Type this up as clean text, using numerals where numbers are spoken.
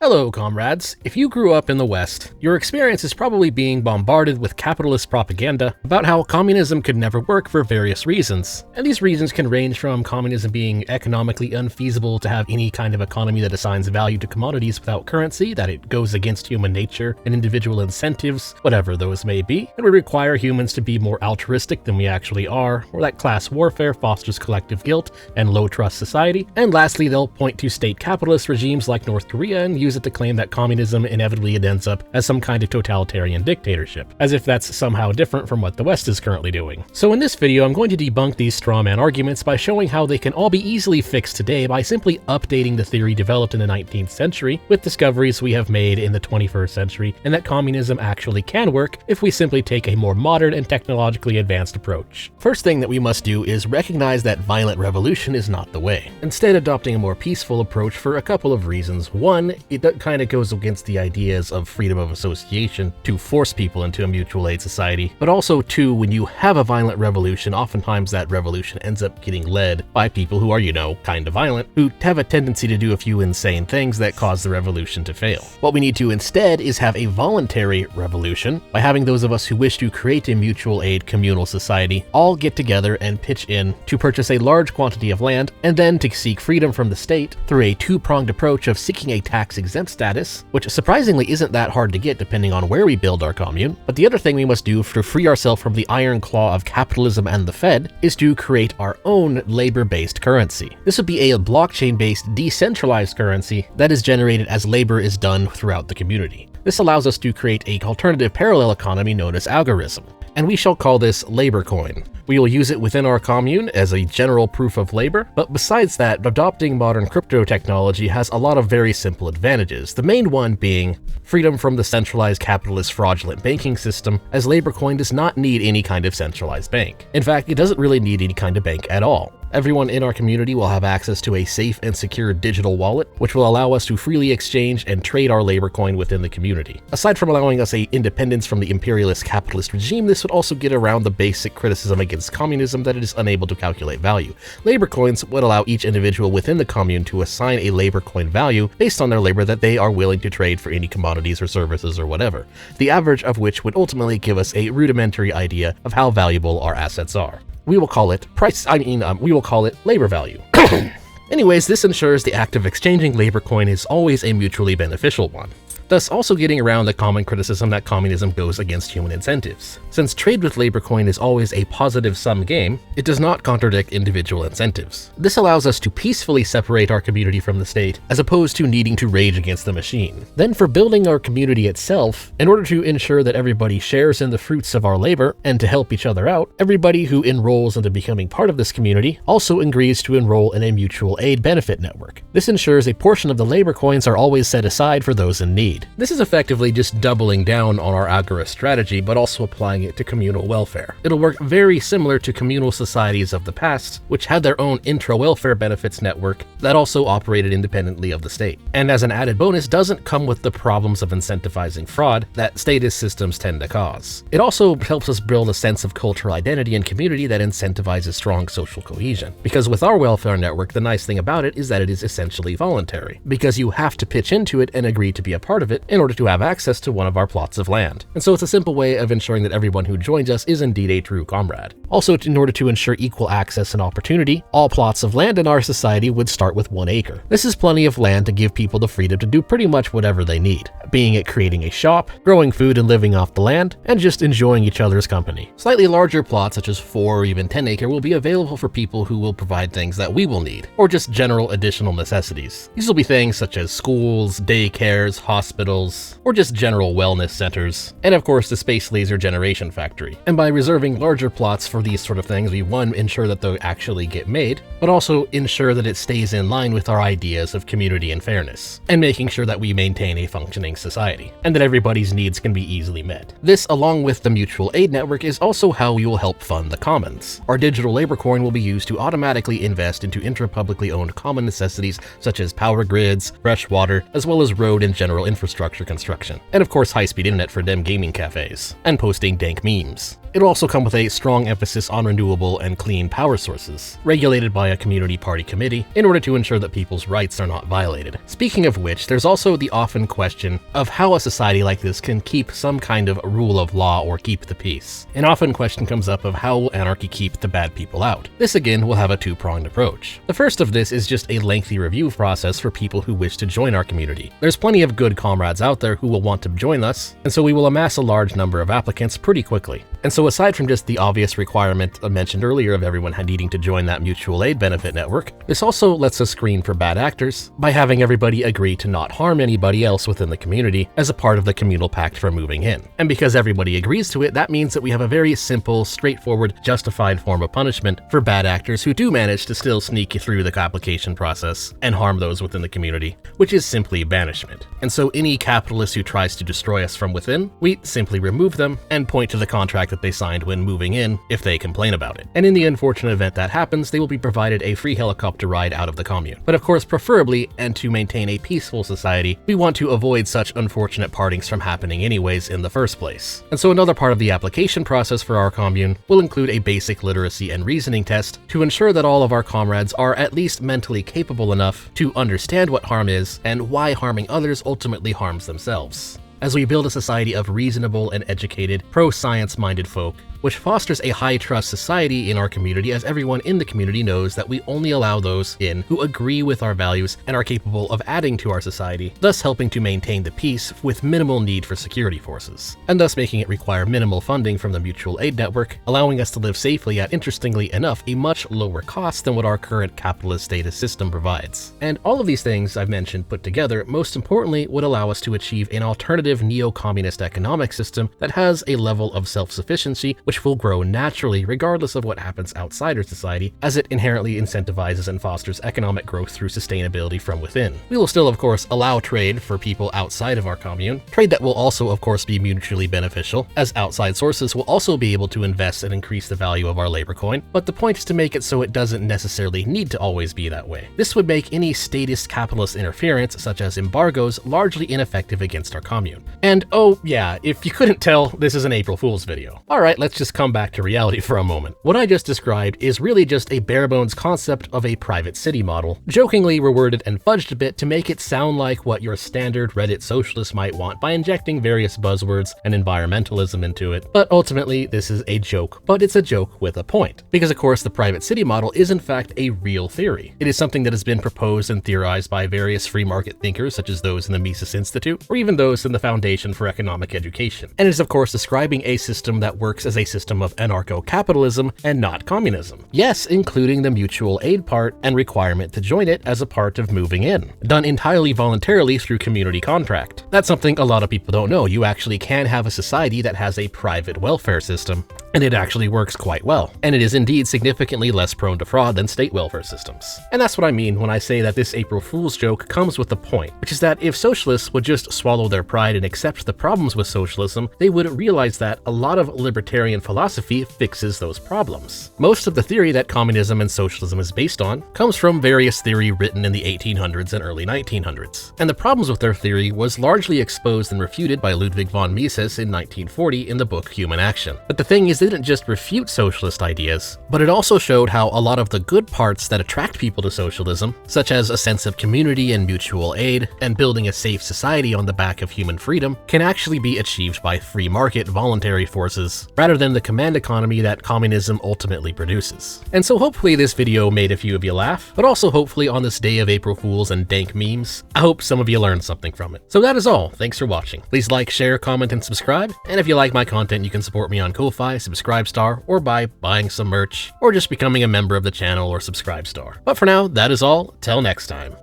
Hello, comrades. If you grew up in the West, your experience is probably being bombarded with capitalist propaganda about how communism could never work for various reasons. And these reasons can range from communism being economically unfeasible to have any kind of economy that assigns value to commodities without currency, that it goes against human nature and individual incentives, whatever those may be, and would require humans to be more altruistic than we actually are, or that class warfare fosters collective guilt and low-trust society. And lastly, they'll point to state capitalist regimes like North Korea and use it to claim that communism inevitably ends up as some kind of totalitarian dictatorship, as if that's somehow different from what the West is currently doing. So in this video, I'm going to debunk these strawman arguments by showing how they can all be easily fixed today by simply updating the theory developed in the 19th century with discoveries we have made in the 21st century, and that communism actually can work if we simply take a more modern and technologically advanced approach. First thing that we must do is recognize that violent revolution is not the way. Instead, adopting a more peaceful approach for a couple of reasons. One, it kind of goes against the ideas of freedom of association to force people into a mutual aid society, but also two, when you have a violent revolution, oftentimes that revolution ends up getting led by people who are, kind of violent, who have a tendency to do a few insane things that cause the revolution to fail. What we need to instead is have a voluntary revolution by having those of us who wish to create a mutual aid communal society all get together and pitch in to purchase a large quantity of land, and then to seek freedom from the state through a two-pronged approach of seeking a tax-exempt status, which surprisingly isn't that hard to get depending on where we build our commune. But the other thing we must do to free ourselves from the iron claw of capitalism and the Fed is to create our own labor-based currency. This would be a blockchain-based decentralized currency that is generated as labor is done throughout the community. This allows us to create an alternative parallel economy known as algorithm, and we shall call this Laborcoin. We will use it within our commune as a general proof of labor, but besides that, adopting modern crypto technology has a lot of very simple advantages, the main one being freedom from the centralized capitalist fraudulent banking system, as Laborcoin does not need any kind of centralized bank. In fact, it doesn't really need any kind of bank at all. Everyone in our community will have access to a safe and secure digital wallet, which will allow us to freely exchange and trade our Laborcoin within the community. Aside from allowing us independence from the imperialist capitalist regime, this would also get around the basic criticism against communism that it is unable to calculate value. Laborcoins would allow each individual within the commune to assign a Laborcoin value based on their labor that they are willing to trade for any commodities or services or whatever, the average of which would ultimately give us a rudimentary idea of how valuable our assets are. We will call it labor value. Anyways, this ensures the act of exchanging Laborcoin is always a mutually beneficial one, thus also getting around the common criticism that communism goes against human incentives. Since trade with Laborcoin is always a positive-sum game, it does not contradict individual incentives. This allows us to peacefully separate our community from the state, as opposed to needing to rage against the machine. Then for building our community itself, in order to ensure that everybody shares in the fruits of our labor, and to help each other out, everybody who enrolls into becoming part of this community also agrees to enroll in a mutual aid benefit network. This ensures a portion of the Laborcoins are always set aside for those in need. This is effectively just doubling down on our algorithm strategy, but also applying it to communal welfare. It'll work very similar to communal societies of the past, which had their own intra-welfare benefits network that also operated independently of the state. And as an added bonus, doesn't come with the problems of incentivizing fraud that statist systems tend to cause. It also helps us build a sense of cultural identity and community that incentivizes strong social cohesion. Because with our welfare network, the nice thing about it is that it is essentially voluntary, because you have to pitch into it and agree to be a part of it in order to have access to one of our plots of land. And so it's a simple way of ensuring that everyone who joins us is indeed a true comrade. Also, in order to ensure equal access and opportunity, all plots of land in our society would start with 1 acre. This is plenty of land to give people the freedom to do pretty much whatever they need, being it creating a shop, growing food and living off the land, and just enjoying each other's company. Slightly larger plots, such as 4 or even 10 acre, will be available for people who will provide things that we will need, or just general additional necessities. These will be things such as schools, daycares, hospitals, or just general wellness centers, and of course the Space Laser Generation Factory. And by reserving larger plots for these sort of things, we ensure that they actually get made, but also ensure that it stays in line with our ideas of community and fairness, and making sure that we maintain a functioning society, and that everybody's needs can be easily met. This, along with the mutual aid network, is also how we will help fund the commons. Our digital Laborcoin will be used to automatically invest into intra-publicly owned common necessities such as power grids, fresh water, as well as road and general infrastructure infrastructure construction, and of course high-speed internet for them gaming cafes, and posting dank memes. It'll also come with a strong emphasis on renewable and clean power sources, regulated by a community party committee in order to ensure that people's rights are not violated. Speaking of which, there's also the often question of how a society like this can keep some kind of rule of law or keep the peace. An often question comes up of how will anarchy keep the bad people out. This again will have a two-pronged approach. The first of this is just a lengthy review process for people who wish to join our community. There's plenty of good comrades out there who will want to join us, and so we will amass a large number of applicants pretty quickly. And so aside from just the obvious requirement I mentioned earlier of everyone needing to join that mutual aid benefit network, this also lets us screen for bad actors by having everybody agree to not harm anybody else within the community as a part of the communal pact for moving in. And because everybody agrees to it, that means that we have a very simple, straightforward, justified form of punishment for bad actors who do manage to still sneak through the application process and harm those within the community, which is simply banishment. And so any capitalist who tries to destroy us from within, we simply remove them and point to the contract that they signed when moving in if they complain about it. And in the unfortunate event that happens, they will be provided a free helicopter ride out of the commune. But of course, preferably, and to maintain a peaceful society, we want to avoid such unfortunate partings from happening anyways in the first place. And so another part of the application process for our commune will include a basic literacy and reasoning test to ensure that all of our comrades are at least mentally capable enough to understand what harm is and why harming others ultimately harms themselves. As we build a society of reasonable and educated, pro-science-minded folk, which fosters a high-trust society in our community, as everyone in the community knows that we only allow those in who agree with our values and are capable of adding to our society, thus helping to maintain the peace with minimal need for security forces, and thus making it require minimal funding from the mutual aid network, allowing us to live safely at, interestingly enough, a much lower cost than what our current capitalist status system provides. And all of these things I've mentioned put together, most importantly, would allow us to achieve an alternative neo-communist economic system that has a level of self-sufficiency which will grow naturally regardless of what happens outside our society, as it inherently incentivizes and fosters economic growth through sustainability from within. We will still, of course, allow trade for people outside of our commune, trade that will also, of course, be mutually beneficial, as outside sources will also be able to invest and increase the value of our Laborcoin, but the point is to make it so it doesn't necessarily need to always be that way. This would make any statist capitalist interference, such as embargoes, largely ineffective against our commune. And oh yeah, if you couldn't tell, this is an April Fool's video. Alright, let's just come back to reality for a moment. What I just described is really just a bare-bones concept of a private city model, jokingly reworded and fudged a bit to make it sound like what your standard Reddit socialist might want by injecting various buzzwords and environmentalism into it. But ultimately, this is a joke, but it's a joke with a point. Because of course, the private city model is in fact a real theory. It is something that has been proposed and theorized by various free market thinkers, such as those in the Mises Institute, or even those in the Foundation for Economic Education. And it is of course describing a system that works as a system of anarcho-capitalism and not communism. Yes, including the mutual aid part and requirement to join it as a part of moving in, done entirely voluntarily through community contract. That's something a lot of people don't know. You actually can have a society that has a private welfare system, and it actually works quite well. And it is indeed significantly less prone to fraud than state welfare systems. And that's what I mean when I say that this April Fool's joke comes with a point, which is that if socialists would just swallow their pride and accept the problems with socialism, they would realize that a lot of libertarian philosophy fixes those problems. Most of the theory that communism and socialism is based on comes from various theory written in the 1800s and early 1900s. And the problems with their theory was largely exposed and refuted by Ludwig von Mises in 1940 in the book Human Action. But the thing is, they didn't just refute socialist ideas, but it also showed how a lot of the good parts that attract people to socialism, such as a sense of community and mutual aid, and building a safe society on the back of human freedom, can actually be achieved by free market voluntary forces, rather than the command economy that communism ultimately produces. And so hopefully this video made a few of you laugh, but also hopefully on this day of April Fools and dank memes, I hope some of you learned something from it. So that is all. Thanks for watching. Please like, share, comment, and subscribe. And if you like my content, you can support me on Ko-Fi, Subscribestar, or by buying some merch, or just becoming a member of the channel or Subscribestar. But for now, that is all. Till next time.